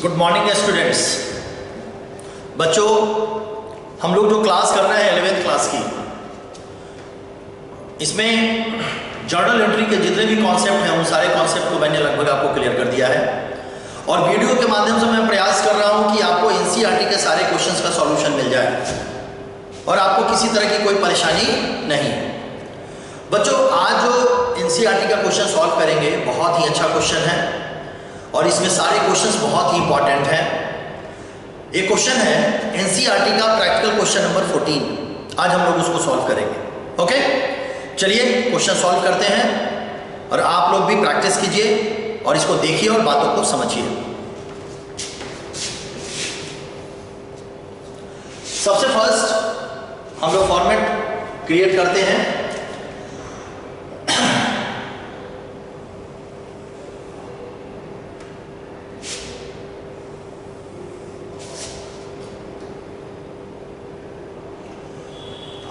Good morning students. बच्चों, हम लोग जो क्लास कर रहे हैं 11th क्लास की, इसमें जर्नल एंट्री के जितने भी कॉन्सेप्ट हैं उन सारे कॉन्सेप्ट को मैंने लगभग आपको क्लियर कर दिया है और वीडियो के माध्यम से मैं प्रयास कर रहा हूं कि आपको एनसीईआरटी के सारे क्वेश्चंस का सॉल्यूशन मिल जाए और आपको किसी तरह की कोई परेशानी नहीं। बच्चों, आज जो एनसीईआरटी का क्वेश्चन सॉल्व करेंगे बहुत ही अच्छा क्वेश्चन है और इसमें सारे क्वेश्चंस बहुत ही इंपॉर्टेंट हैं। एक क्वेश्चन है एनसीईआरटी का प्रैक्टिकल क्वेश्चन नंबर 14। आज हम लोग उसको सॉल्व करेंगे। ओके, चलिए क्वेश्चन सॉल्व करते हैं और आप लोग भी प्रैक्टिस कीजिए और इसको देखिए और बातों को समझिए। सबसे फर्स्ट हम लोग फॉर्मेट क्रिएट करते हैं।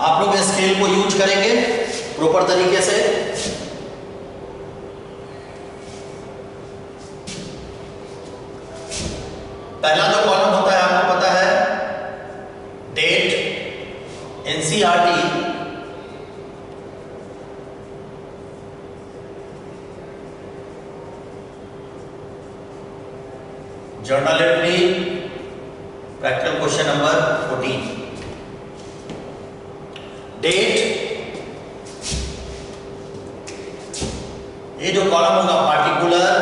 आप लोग स्केल को यूज करेंगे प्रॉपर तरीके से। पहला जो कॉलम होता है आपको पता है, date, NCERT, journal entry, practical question number 14। Date, ये जो कॉलम होगा particular,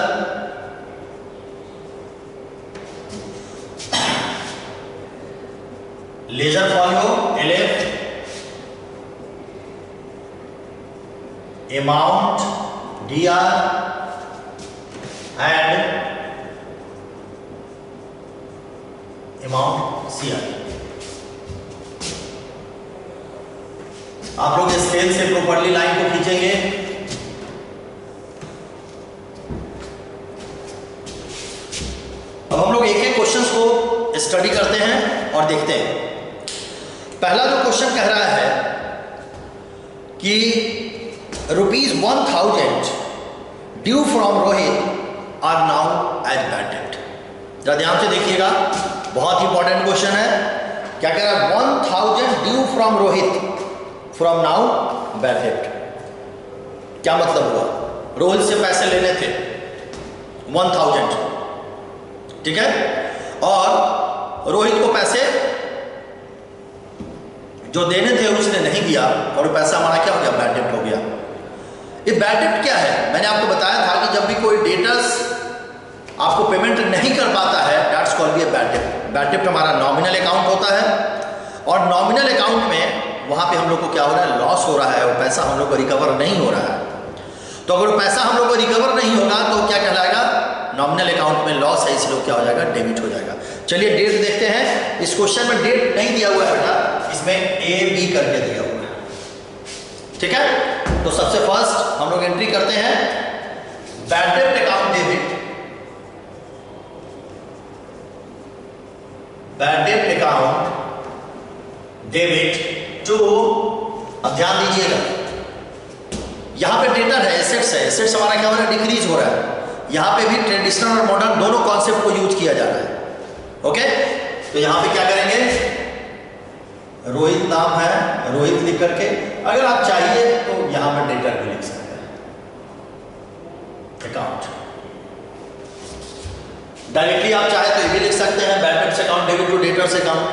ledger folio LF, amount DR and amount CR। आप लोग स्केल से प्रॉपर्ली लाइन को खींचेंगे। अब हम लोग एक एक क्वेश्चंस को स्टडी करते हैं और देखते हैं। पहला जो क्वेश्चन कह रहा है कि ₹1000 due from Rohit are now as bad debt. जरा ध्यान से देखिएगा, बहुत इंपॉर्टेंट क्वेश्चन है। क्या कह रहा है? 1000 due from Rohit from now bad debt. क्या मतलब हुआ? रोहित से पैसे लेने थे 1000, ठीक है, और रोहित को पैसे जो देने थे उसने नहीं दिया और पैसा हमारा क्या हो गया? बैड डेट हो गया। ये बैड डेट क्या है? मैंने आपको बताया था कि जब भी कोई डेटर्स आपको पेमेंट नहीं कर पाता है, that's called be bad debt. Bad debt हमारा नॉमिनल अकाउंट होता है और नॉमिनल अकाउंट में वहां पे हम लोग को क्या हो रहा है? लॉस हो रहा है और पैसा हम लोग को रिकवर नहीं हो रहा है। तो अगर पैसा हम लोग को रिकवर नहीं होगा तो क्या कहलाएगा? नॉमिनल अकाउंट में लॉस है, इसलिए क्या हो जाएगा? डेबिट हो जाएगा। चलिए डेट देखते हैं। इस क्वेश्चन में डेट नहीं दिया हुआ है बेटा, इसमें AB करके दिया हुआ है, ठीक है। तो सबसे फर्स्ट हम लोग एंट्री करते हैं bad debt account debit, bad debt account debit. जो अब ध्यान दीजिएगा, यहां पे डेटर है, एसेट्स है। एसेट्स हमारा क्या हो रहा है? डिक्रीज हो रहा है। यहां पे भी ट्रेडिशनल और मॉडर्न दोनों कॉन्सेप्ट को यूज किया जा रहा है। ओके, तो यहां पे क्या करेंगे? रोहित नाम है, रोहित लिख करके, अगर आप चाहिए तो यहां पे डेटर भी लिख सकते हैं, अकाउंट। डायरेक्टली आप चाहे तो ये भी लिख सकते हैं, bad debts account debit to debtors account,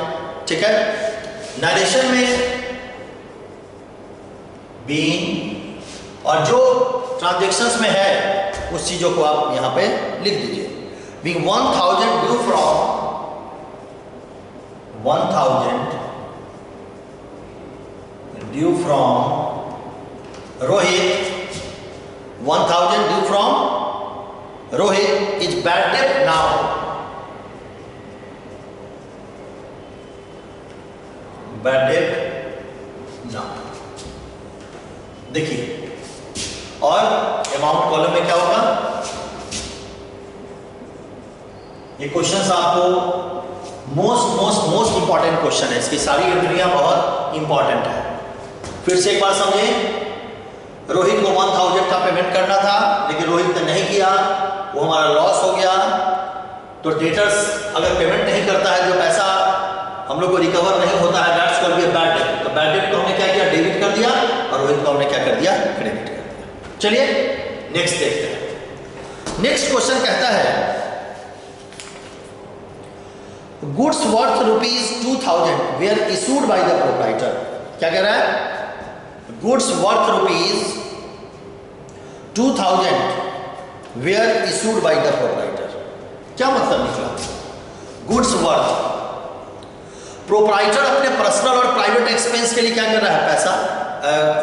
ठीक है। नरेशन में बीइंग और जो ट्रांजैक्शंस में है उस चीजों को आप यहां पे लिख दीजिए। Being 1000 due from 1000 due from Rohit, 1000 due from Rohit is bad debt now, bad debt now. देखिए, और अमाउंट कॉलम में क्या होगा? ये क्वेश्चन आपको मोस्ट इंपॉर्टेंट क्वेश्चन है। इसकी सारी एंट्रियां बहुत इंपॉर्टेंट है। फिर से एक बार समझें, रोहित को 1000 का पेमेंट करना था लेकिन रोहित ने नहीं किया, वो हमारा लॉस हो गया। तो डेटर्स अगर पेमेंट नहीं करता है, जो पैसा हम लोग को रिकवर नहीं होता है, that's called be a bad debt. तो बैड डेट को हमने क्या किया, डेबिट कर दिया, और रोहित को हमने क्या कर दिया, क्रेडिट कर दिया। चलिए नेक्स्ट देखते हैं। नेक्स्ट क्वेश्चन कहता है goods worth ₹2000 were issued by the proprietor. क्या कह रहा है, goods worth ₹2000 were issued by the proprietor. क्या मतलब निकला, गुड्स वर्थ, प्रोप्राइटर अपने पर्सनल और प्राइवेट एक्सपेंस के लिए क्या कर रहा है, पैसा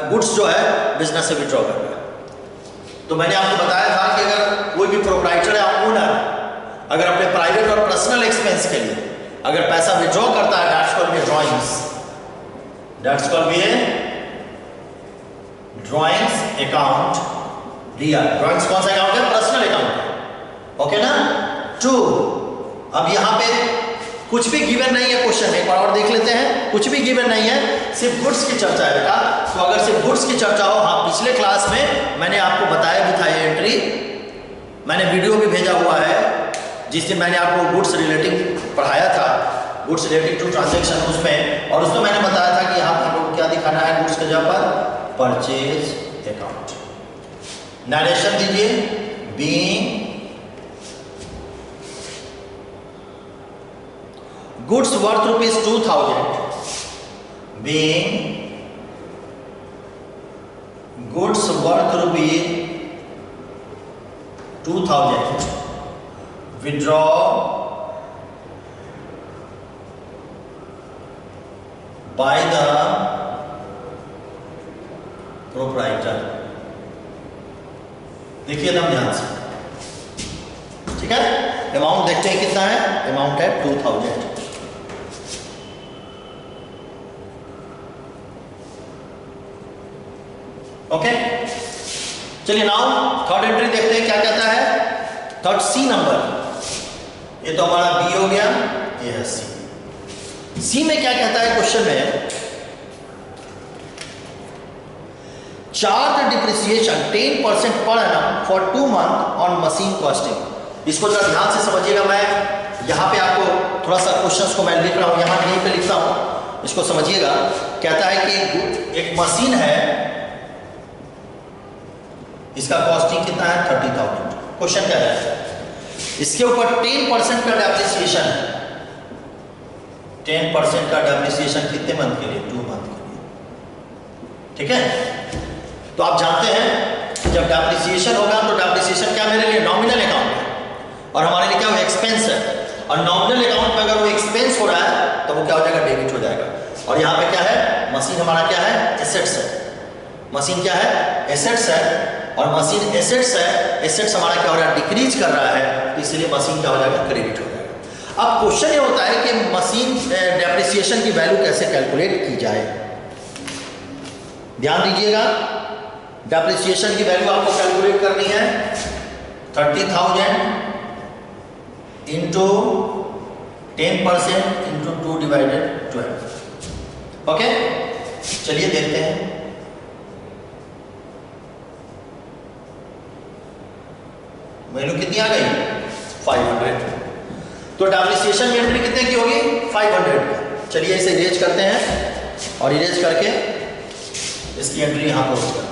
गुड्स जो है बिजनेस से विड्रॉ कर रहा है। तो मैंने आपको बताया था कि अगर कोई भी प्रोप्राइटर या ओनर अगर अपने प्राइवेट और पर्सनल एक्सपेंस के लिए अगर पैसा विड्रॉ करता है, that's called be drawings, that's called be drawings account दिया। ड्रॉइंग्स कौन सा अकाउंट है, पर्सनल अकाउंट है, ओके ना। 2, अब यहां पे कुछ भी गिवन नहीं है क्वेश्चन में, एक बार और देख लेते हैं। कुछ भी गिवन नहीं है, सिर्फ गुड्स की चर्चा है बेटा। तो अगर सिर्फ गुड्स की चर्चा हो, हाँ पिछले क्लास में मैंने आपको बताया भी था, ये एंट्री मैंने वीडियो भी भेजा हुआ है, जिस दिन मैंने आपको गुड्स रिलेटिंग पढ़ाया था, गुड्स रिलेटिंग टू ट्रांजेक्शन उसमें, और उसमें मैंने बताया था कि यहाँ पर आपको क्या दिखाना है गुड्स के जगह पर, परचेज अकाउंट। नरेशन दीजिए, being goods worth ₹2000 being goods worth ₹2000 withdraw by the proprietor। देखिए एकदम ध्यान से, ठीक है। अमाउंट देखते हैं कितना है, अमाउंट है 2000। ओके, चलिए नाउ थर्ड एंट्री देखते हैं क्या कहता है। थर्ड सी नंबर, ये तो हमारा बी हो गया, ये है सी। सी में क्या कहता है क्वेश्चन में, charge depreciation 10% per annum for 2 months on machine costing. इसको जरा ध्यान से समझिएगा, मैं यहाँ पे आपको थोड़ा सा क्वेश्चंस को मैं लिख रहा हूँ, यहाँ यहीं पे लिखता हूँ, इसको समझिएगा। कहता है कि एक मशीन है, इसका कॉस्टिंग कितना है 30,000। क्वेश्चन क्या है, इसके ऊपर 10% का डेप्रिसिएशन है। 10% का डेप्रिसिएशन कितने मंथ के लिए, 2 month के लिए, ठीक है। तो आप जानते हैं जब डेप्रिसिएशन होगा तो डेप्रिसिएशन क्या मेरे लिए नॉमिनल अकाउंट है, और हमारे लिए क्या वो एक्सपेंस है, और नॉमिनल अकाउंट में अगर वो एक्सपेंस हो रहा है तो वो क्या हो जाएगा, डेबिट हो जाएगा। और यहाँ पे क्या है, मशीन हमारा क्या है, एसेट्स है। मशीन क्या है, एसेट्स है, और मशीन एसेट्स है, एसेट्स हमारा क्या हो रहा है, डिक्रीज कर रहा है, तो इसलिए मशीन क्या हो जाएगा, क्रेडिट हो जाएगा। अब क्वेश्चन ये होता है कि मशीन डेप्रिसिएशन की वैल्यू कैसे कैलकुलेट की जाए। ध्यान दीजिएगा, डेप्रिसिएशन की वैल्यू आपको कैलकुलेट करनी है 30,000 इंटू 10% इंटू 2/12। ओके, चलिए देखते हैं। वैल्यू कितनी आ गई, 500। तो डेप्रिसिएशन की एंट्री कितने की होगी, 500 की। चलिए इसे इरेज करते हैं, और इरेज करके इसकी एंट्री यहां पोस्ट करते हैं।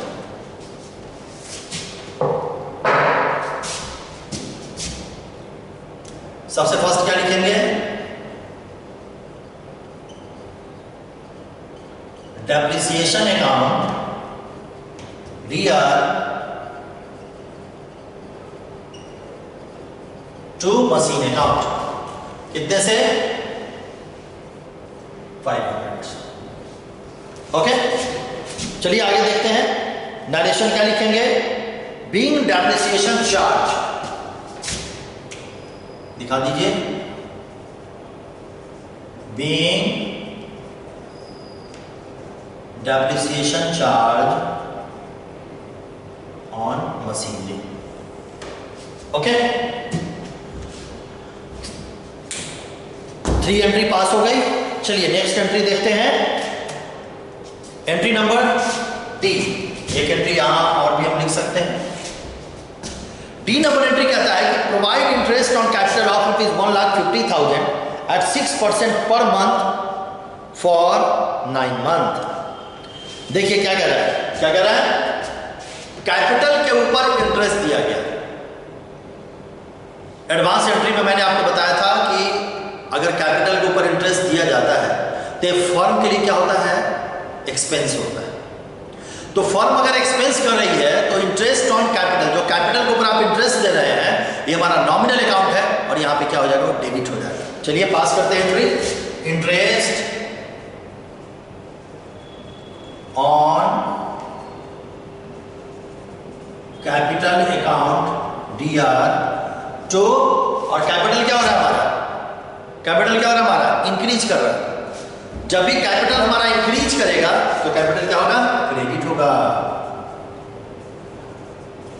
सबसे फर्स्ट क्या लिखेंगे, depreciation account real to machine account, कितने से 500। ओके, चलिए आगे देखते हैं। नरेशन क्या लिखेंगे, बीइंग डेप्रिसिएशन चार्ज, दिखा दीजिए, being depreciation charge on machinery. Okay, 3 entry पास हो गई। चलिए नेक्स्ट एंट्री देखते हैं, एंट्री नंबर डी। एक एंट्री यहां और भी हम लिख सकते हैं, डी नंबर एंट्री कहता है कि provide interest on capital of ₹1,50,000 at 6% पर मंथ फॉर 9 मंथ। देखिए क्या कह रहा है, क्या कह रहा है, कैपिटल के ऊपर इंटरेस्ट दिया गया। एडवांस एंट्री में मैंने आपको बताया था कि अगर कैपिटल के ऊपर इंटरेस्ट दिया जाता है तो फर्म के लिए क्या होता है, एक्सपेंस होता है। तो फर्म अगर एक्सपेंस कर रही है तो इंटरेस्ट ऑन कैपिटल, जो कैपिटल के ऊपर आप इंटरेस्ट दे रहे हैं, ये हमारा नॉमिनल अकाउंट है और यहाँ पे क्या हो जाएगा, डेबिट हो जाएगा। चलिए पास करते हैं entry, interest on capital account DR to, और कैपिटल क्या हो रहा है हमारा, कैपिटल क्या हो रहा है हमारा, इंक्रीज कर रहा है। जब भी कैपिटल हमारा इंक्रीज करेगा तो कैपिटल क्या होगा, क्रेडिट होगा।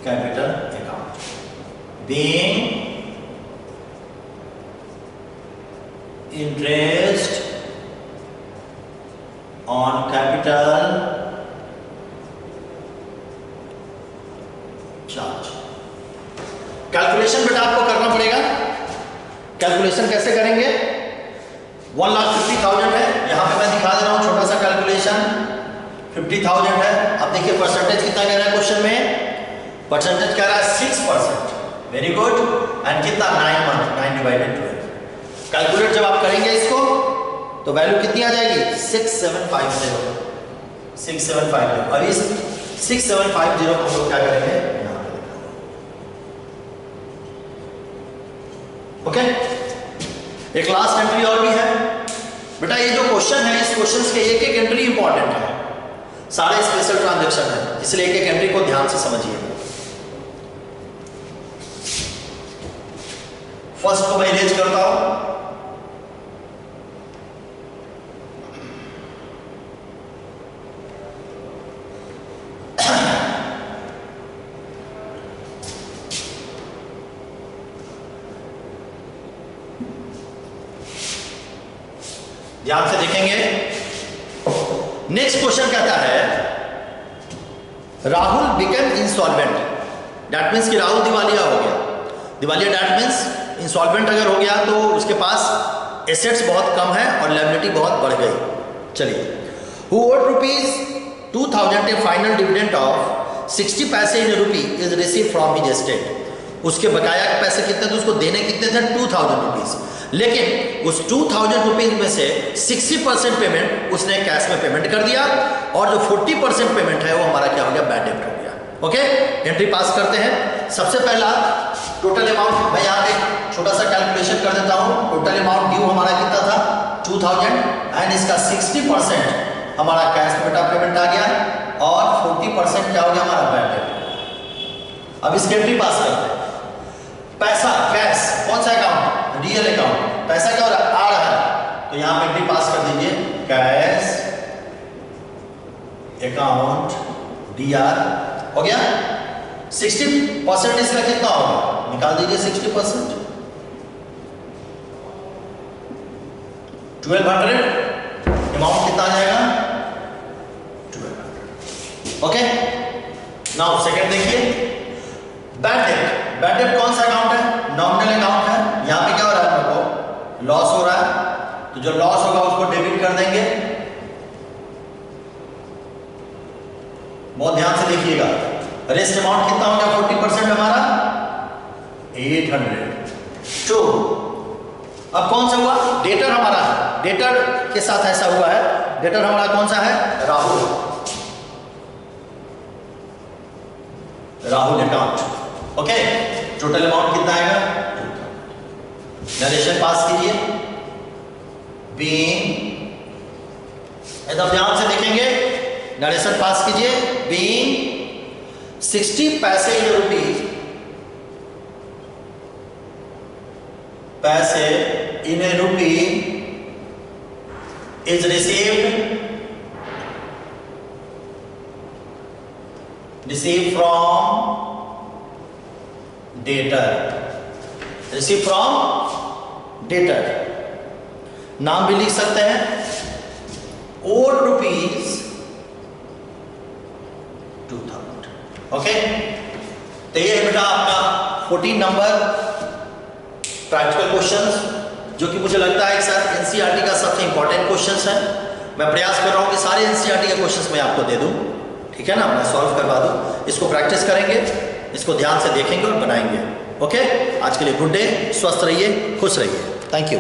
Capital account being interest on capital charge. Calculation बेटा आपको करना पड़ेगा। कैलकुलेशन कैसे करेंगे, 1,50,000 है, यहां पे मैं दिखा दे रहा हूं छोटा सा कैलकुलेशन। 50,000 है, अब देखिए परसेंटेज कितना कह रहा है क्वेश्चन में, परसेंटेज कह रहा है 6%। Very good. एंड कितना, 9 मंथ, 9/12। कैलकुलेट जब आप करेंगे इसको तो वैल्यू कितनी आ जाएगी, 6750। 6750। और इस 6750 को हम लोग क्या करेंगे, ओके। एक लास्ट एंट्री और भी है बेटा। ये जो क्वेश्चन है, इस क्वेश्चन के एक एक एंट्री इंपॉर्टेंट है, सारे स्पेशल ट्रांजैक्शन है, इसलिए एक एक एंट्री को ध्यान से समझिए। फर्स्ट को मैं इरेज करता हूं। ध्यान से देखेंगे। नेक्स्ट क्वेश्चन कहता है Rahul become insolvent. That means कि राहुल दिवालिया हो गया। दिवालिया दैट मीन्स इंसॉल्वेंट अगर हो गया तो उसके पास एसेट्स बहुत कम है और लायबिलिटी बहुत बढ़ गई। चलिए, who owed ₹2,000 a final dividend of 60 paise in rupee is receive from his estate. उसके बकाया पैसे कितने थे, उसको देने कितने थे, 2,000 रुपीज। लेकिन उस 2,000 रुपीज में से 60% पेमेंट उसने कैश में पेमेंट कर दिया और जो 40% पेमेंट है वो हमारा क्या हो गया, बैड डेब्ट हो गया। ओके, एंट्री पास करते हैं। सबसे पहला टोटल अमाउंट मैं यहाँ पे छोटा सा कैलकुलेशन कर देता हूँ। टोटल अमाउंट ड्यू हमारा कितना था, 2,000 एंड इसका 60% हमारा कैश में बेटा पेमेंट आ गया और 40% क्या हो गया हमारा बैड डेब्ट। अब इसकी एंट्री पास करते हैं। पैसा कैश कौन सा अकाउंट, रियल अकाउंट। पैसा क्या हो रहा है, आ रहा है, तो यहां पे एंट्री पास कर दीजिए, कैश अकाउंट DR हो गया। 60% इसका कितना होगा, निकाल दीजिए 60%, 1200। अमाउंट कितना आ जाएगा, 1200। ओके, नाउ सेकंड देखिए, बैड डेब्ट। बैड डेब्ट कौन सा अकाउंट है, नॉमिनल अकाउंट है। यहां पे क्या हो रहा है, हम लोग को लॉस हो रहा है, तो जो लॉस होगा उसको डेबिट कर देंगे। बहुत ध्यान से देखिएगा। रेस्ट अमाउंट कितना हो गया, 40% हमारा 802। अब कौन सा हुआ, डेटर हमारा, डेटर के साथ ऐसा हुआ है, डेटर हमारा कौन सा है, Rahul. Rahul account. Okay, total amount कितना आएगा, नरेशन पास कीजिए। बीइंग, एकदम ध्यान से देखेंगे, नरेशन पास कीजिए। Being 60 paise in rupees, paise in rupee is receive from debtor. Receive from debtor, नाम भी लिख सकते हैं, ओड रुपीज 2000। ओके, तो ये बेटा आपका 14 नंबर प्रैक्टिकल क्वेश्चंस, जो कि मुझे लगता है सर एनसीईआरटी का सबसे इंपॉर्टेंट क्वेश्चंस है। मैं प्रयास कर रहा हूँ कि सारे एनसीईआरटी के क्वेश्चंस मैं आपको दे दूँ, ठीक है ना, मैं सॉल्व करवा दूँ। इसको प्रैक्टिस करेंगे, इसको ध्यान से देखेंगे और बनाएंगे। ओके, आज के लिए गुड डे, स्वस्थ रहिए, खुश रहिए, थैंक यू।